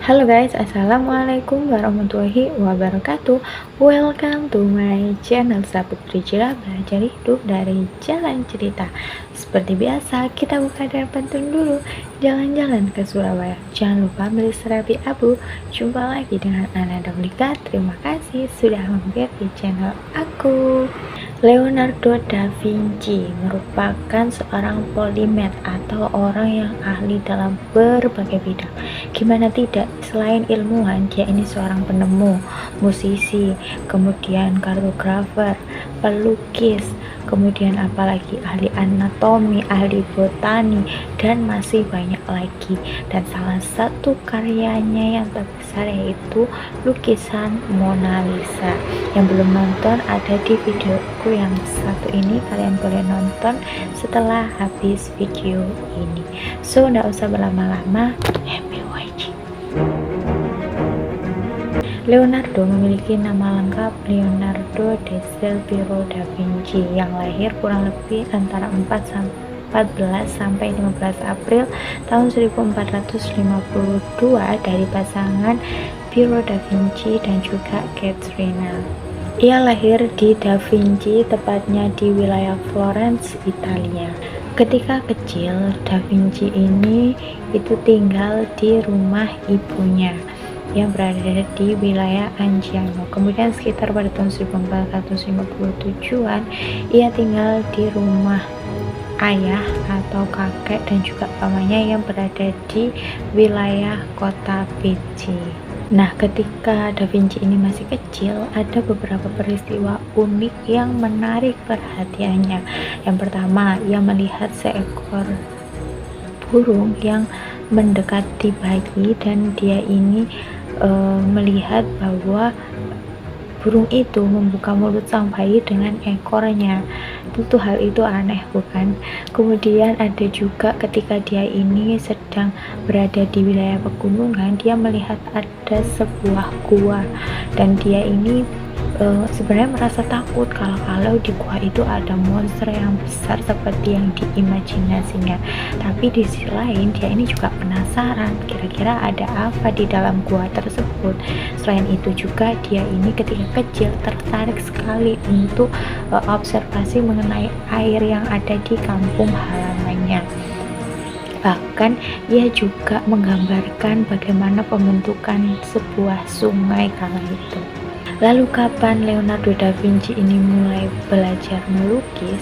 Halo guys, assalamualaikum warahmatullahi wabarakatuh. Welcome to my channel Saputri Cila Belajar Hidup dari Jalan Cerita. Seperti biasa, kita buka dan pantun dulu. Jalan-jalan ke Surabaya, jangan lupa beli serabi abu. Jumpa lagi dengan Ana Daulika. Terima kasih sudah mampir di channel aku. Leonardo da Vinci merupakan seorang polimet atau orang yang ahli dalam berbagai bidang. Gimana tidak, selain ilmuwan, dia ini seorang penemu, musisi, kemudian kartografer, pelukis, kemudian apalagi ahli anatomi, ahli botani, dan masih banyak lagi. Dan salah satu karyanya yang terbesar yaitu lukisan Mona Lisa. Yang belum nonton, ada di videoku yang satu ini, kalian boleh nonton setelah habis video ini. So, nggak usah berlama-lama, happy watching. Leonardo memiliki nama lengkap Leonardo de Silverio da Vinci yang lahir kurang lebih antara 14 sampai 15 April tahun 1452 dari pasangan Piero da Vinci dan juga Caterina. Ia lahir di Da Vinci, tepatnya di wilayah Florence, Italia. Ketika kecil, Da Vinci ini itu tinggal di rumah ibunya yang berada di wilayah Angiano. Kemudian sekitar pada tahun 1457-an, ia tinggal di rumah ayah atau kakek dan juga pamannya yang berada di wilayah kota Peci. Nah, ketika Da Vinci ini masih kecil, ada beberapa peristiwa unik yang menarik perhatiannya. Yang pertama, ia melihat seekor burung yang mendekati bayi dan dia ini melihat bahwa burung itu membuka mulut sang bayi dengan ekornya. Tentu hal itu aneh, bukan? Kemudian ada juga ketika dia ini sedang berada di wilayah pegunungan, dia melihat ada sebuah gua dan dia ini sebenarnya merasa takut kalau di gua itu ada monster yang besar seperti yang diimajinasinya. Tapi di sisi lain dia ini juga penasaran kira-kira ada apa di dalam gua tersebut. Selain itu juga dia ini ketika kecil tertarik sekali untuk observasi mengenai air yang ada di kampung halamannya. Bahkan ia juga menggambarkan bagaimana pembentukan sebuah sungai kala itu. Lalu kapan Leonardo da Vinci ini mulai belajar melukis?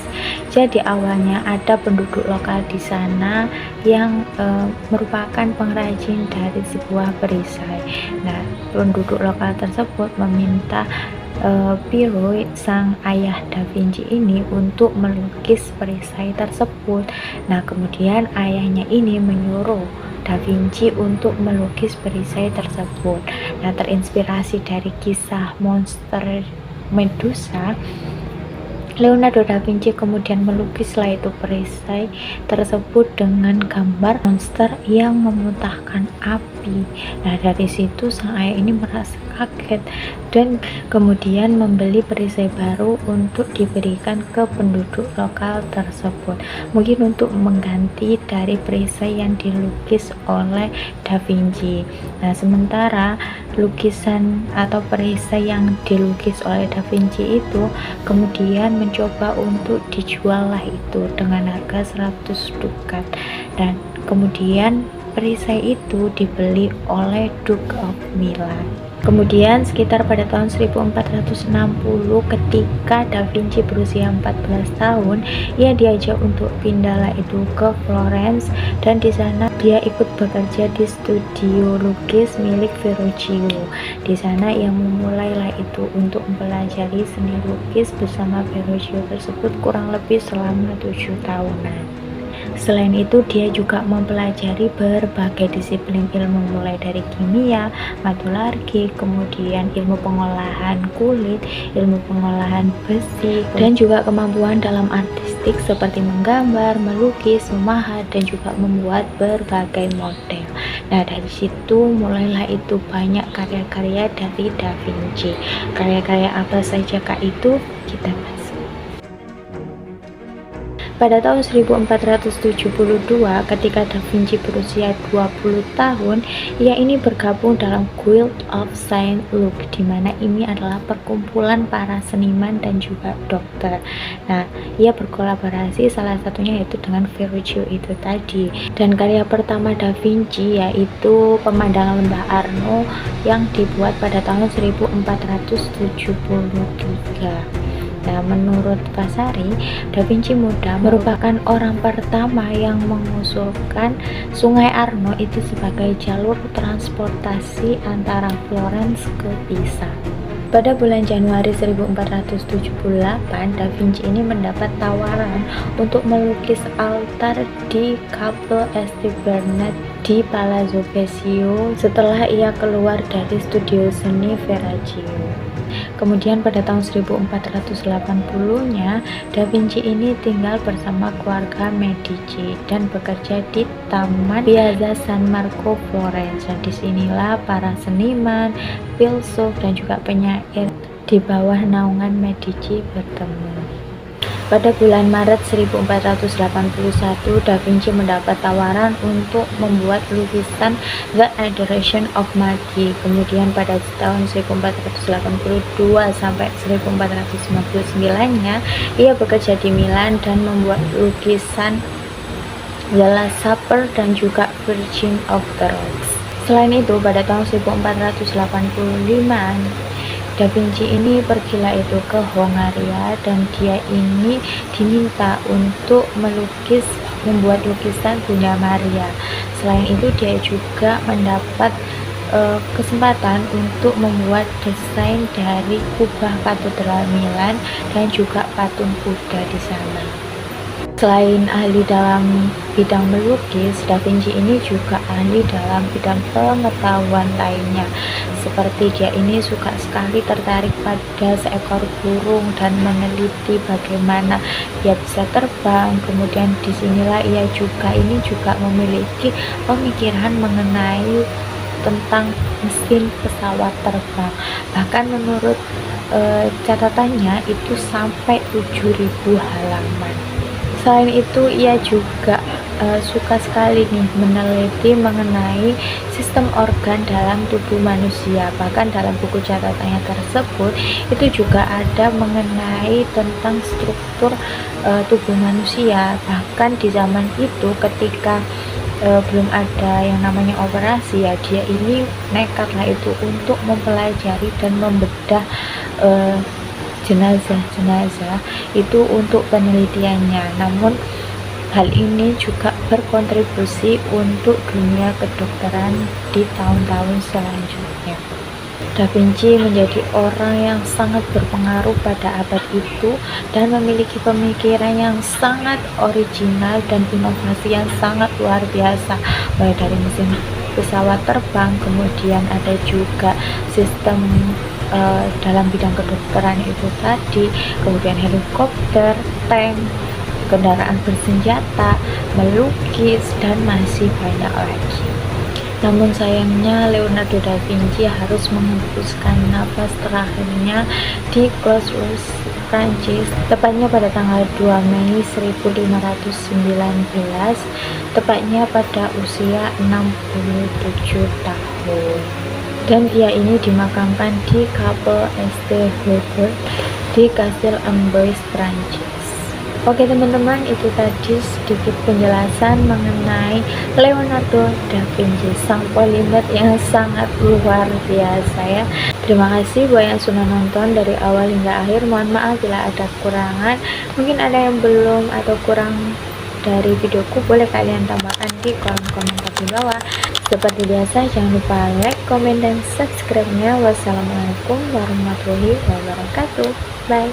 Jadi awalnya ada penduduk lokal di sana yang merupakan pengrajin dari sebuah perisai. Nah, penduduk lokal tersebut meminta Piero, sang ayah Da Vinci ini, untuk melukis perisai tersebut. Nah, kemudian ayahnya ini menyuruh Da Vinci untuk melukis perisai tersebut. Nah, terinspirasi dari kisah monster Medusa, Leonardo da Vinci kemudian melukislah itu perisai tersebut dengan gambar monster yang memuntahkan api. Nah, dari situ sang ayah ini merasa kaget dan kemudian membeli perisai baru untuk diberikan ke penduduk lokal tersebut, mungkin untuk mengganti dari perisai yang dilukis oleh Da Vinci. Nah, sementara lukisan atau perisai yang dilukis oleh Da Vinci itu kemudian mencoba untuk dijual lah itu dengan harga 100 dukat, dan kemudian perisai itu dibeli oleh Duke of Milan. Kemudian sekitar pada tahun 1460 ketika Da Vinci berusia 14 tahun, ia diajak untuk pindahlah itu ke Florence dan di sana dia ikut bekerja di studio lukis milik Verrocchio. Di sana ia memulailah itu untuk mempelajari seni lukis bersama Verrocchio tersebut kurang lebih selama 7 tahunan. Selain itu, dia juga mempelajari berbagai disiplin ilmu mulai dari kimia, metallurgi, kemudian ilmu pengolahan kulit, ilmu pengolahan besi, dan juga kemampuan dalam artistik seperti menggambar, melukis, memahat, dan juga membuat berbagai model. Nah, dari situ mulailah itu banyak karya-karya dari Da Vinci. Karya-karya apa saja kah itu? Kita bahas. Pada tahun 1472, ketika Da Vinci berusia 20 tahun, ia ini bergabung dalam Guild of Saint Luke, di mana ini adalah perkumpulan para seniman dan juga dokter. Nah, ia berkolaborasi salah satunya yaitu dengan Verrocchio itu tadi. Dan karya pertama Da Vinci yaitu Pemandangan Lembah Arno yang dibuat pada tahun 1473. Nah, menurut Vasari, Da Vinci Muda merupakan orang pertama yang mengusulkan Sungai Arno itu sebagai jalur transportasi antara Florence ke Pisa. Pada bulan Januari 1478, Da Vinci ini mendapat tawaran untuk melukis altar di Capel St. Bernard di Palazzo Vecchio setelah ia keluar dari studio seni Verrocchio. Kemudian pada tahun 1480-nya, Da Vinci ini tinggal bersama keluarga Medici dan bekerja di Taman Piazza San Marco, Florence. Dan disinilah para seniman, filsuf, dan juga penyair di bawah naungan Medici bertemu. Pada bulan Maret 1481, Da Vinci mendapat tawaran untuk membuat lukisan The Adoration of Magi. Kemudian pada tahun 1482 sampai 1499-nya, ia bekerja di Milan dan membuat lukisan The Last Supper dan juga Virgin of the Rocks. Selain itu, pada tahun 1485, Da Vinci ini pergilah itu ke Hongaria dan dia ini diminta untuk membuat lukisan Bunda Maria. Selain itu dia juga mendapat kesempatan untuk membuat desain dari kubah katedral Milan dan juga patung kuda di sana. Selain ahli dalam bidang melukis, Da Vinci ini juga ahli dalam bidang pengetahuan lainnya. Seperti dia ini suka sekali tertarik pada seekor burung dan meneliti bagaimana dia bisa terbang. Kemudian disinilah ia juga memiliki pemikiran mengenai tentang mesin pesawat terbang. Bahkan menurut catatannya itu sampai 7.000 halaman. Selain itu, ia juga suka sekali meneliti mengenai sistem organ dalam tubuh manusia. Bahkan dalam buku catatannya tersebut itu juga ada mengenai tentang struktur tubuh manusia. Bahkan di zaman itu ketika belum ada yang namanya operasi dia ini nekatlah itu untuk mempelajari dan membedah jenazah itu untuk penelitiannya. Namun hal ini juga berkontribusi untuk dunia kedokteran di tahun-tahun selanjutnya. Da Vinci menjadi orang yang sangat berpengaruh pada abad itu dan memiliki pemikiran yang sangat original dan inovasi yang sangat luar biasa, mulai dari mesin pesawat terbang, kemudian ada juga sistem dalam bidang kedokteran itu tadi, kemudian helikopter, tank, kendaraan bersenjata, melukis, dan masih banyak lagi. Namun sayangnya Leonardo da Vinci harus menghembuskan nafas terakhirnya di Clohars, Prancis, tepatnya pada tanggal 2 Mei 1519, tepatnya pada usia 67 tahun. Dan ia ini dimakamkan di Capel St. Hubert di Kastil Amboise, Prancis. Oke teman-teman, itu tadi sedikit penjelasan mengenai Leonardo da Vinci, sang polimet yang sangat luar biasa ya. Terima kasih buat yang sudah nonton dari awal hingga akhir. Mohon maaf bila ada kekurangan, mungkin ada yang belum atau kurang dari videoku, boleh kalian tambahkan di kolom komentar di bawah. Seperti biasa, jangan lupa like, komen, dan subscribe-nya. Wassalamualaikum warahmatullahi wabarakatuh. Bye.